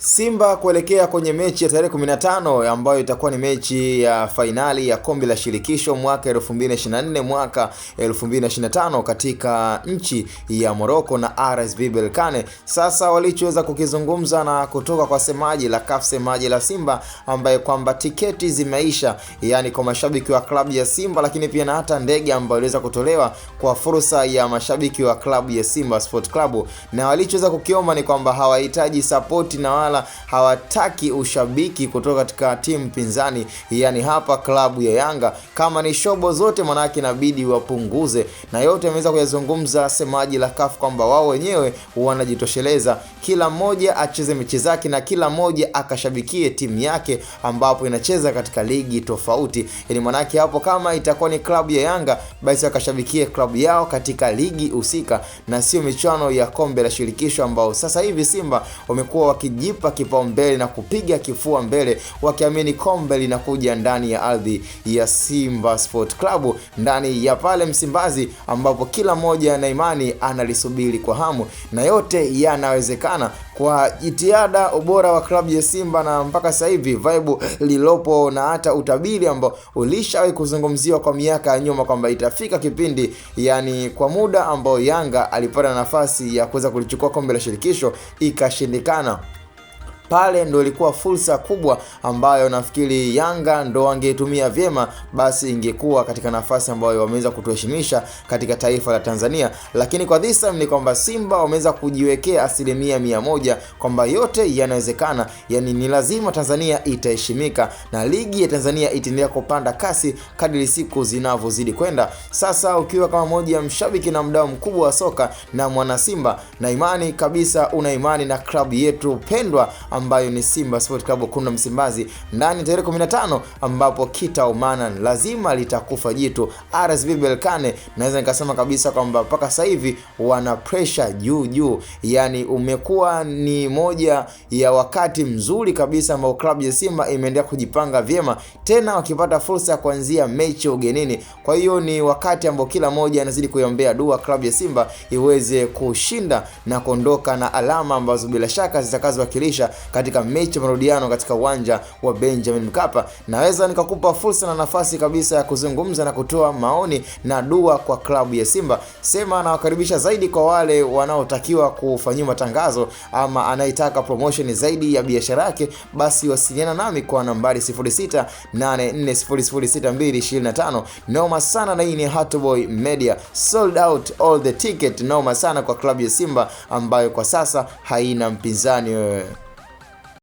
Simba kuelekea kwenye mechi ya tarehe 15 ambayo itakuwa ni mechi ya fainali ya kombe la shirikisho mwaka 2024 mwaka 2025 katika nchi ya Morocco na RS Berkane. Sasa walichoweza kukizungumza na kutoka kwa semaji la CAF, semaji la Simba, ambaye kwamba tiketi zimeisha, yani kwa mashabiki wa klabu ya Simba, lakini pia na hata ndege ambayo iliweza kutolewa kwa fursa ya mashabiki wa klabu ya Simba Sport Club, na walichoweza kukiomba ni kwamba hawahitaji support na wala hawataki ushabiki kutoka katika timu pinzani, yani hapa klabu ya Yanga. Kama ni shobo zote manake inabidi wapunguze, na yote ameweza kuyazungumza semaji la CAF kwamba wao wenyewe wanajitosheleza, kila mmoja acheze mechi zake na kila mmoja akashabikie timu yake ambapo inacheza katika ligi tofauti. Yani manake hapo kama itakuwa ni klabu ya Yanga basi wakashabikie klabu yao katika ligi husika na sio michuano ya kombe la shirikisho ambao sasa hivi Simba wamekuwa wakijipa kipaumbele na kupiga kifua mbele wakiamini kombe linakuja ndani ya ardhi ya Simba Sport Club, ndani ya pale Msimbazi, ambapo kila mmoja na imani analisubiri kwa hamu, na yote yanawezekana kwa jitihada ubora wa klabu ya Simba na mpaka sasa hivi vibe lilopo na hata utabiri ambao ulishawahi kuzungumziwa kwa miaka ya nyuma kwamba itafika kipindi, yani kwa muda ambao Yanga alipata nafasi ya kuweza kulichukua kombe la shirikisho ikashindikana. Pale ndo ilikuwa fursa kubwa ambayo nafikiri Yanga ndo wangetumia vyema, basi ingekuwa katika nafasi ambayo wameweza kutuheshimisha katika taifa la Tanzania. Lakini kwa this time ni kwamba Simba wameweza kujiwekea 100% kwamba yote yanawezekana, yani ni lazima Tanzania itaheshimika na ligi ya Tanzania itaendelea kupanda kasi kadri siku zinavyozidi kwenda. Sasa ukiwa kama moja ya mshabiki na mdau mkubwa wa soka na mwana Simba, na imani kabisa una imani na klabu yetu pendwa ambayo ni Simba Sport Club kuna Msimbazi, ndani tarehe 15 ambapo kitaumana lazima litakufa jitu RS Berkane. Naweza nikasema kabisa kwamba mpaka sasa hivi wana pressure juu, yani umekuwa ni moja ya wakati mzuri kabisa ambao klabu ya Simba imeendelea kujipanga vyema, tena wakipata fursa ya kuanzia mechi ugenini. Kwa hiyo ni wakati ambao kila mmoja anazidi kuiombea dua klabu ya Simba iweze kushinda na kuondoka na alama ambazo bila shaka zitakazowakilisha katika mechi marudiano katika uwanja wa Benjamin Mkapa. Naweza nikakupa fursa na nafasi kabisa ya kuzungumza na kutoa maoni na dua kwa klabu ya Simba. Sema na wakaribisha zaidi kwa wale wanaotakiwa kufanyia matangazo ama anayetaka promotion zaidi ya biashara yake, basi wasiliana nami kwa nambari 0684006225. Noma sana, na hii ni Hatboy Media. Sold out all the ticket. Noma sana kwa klabu ya Simba ambayo kwa sasa haina mpinzani wewe.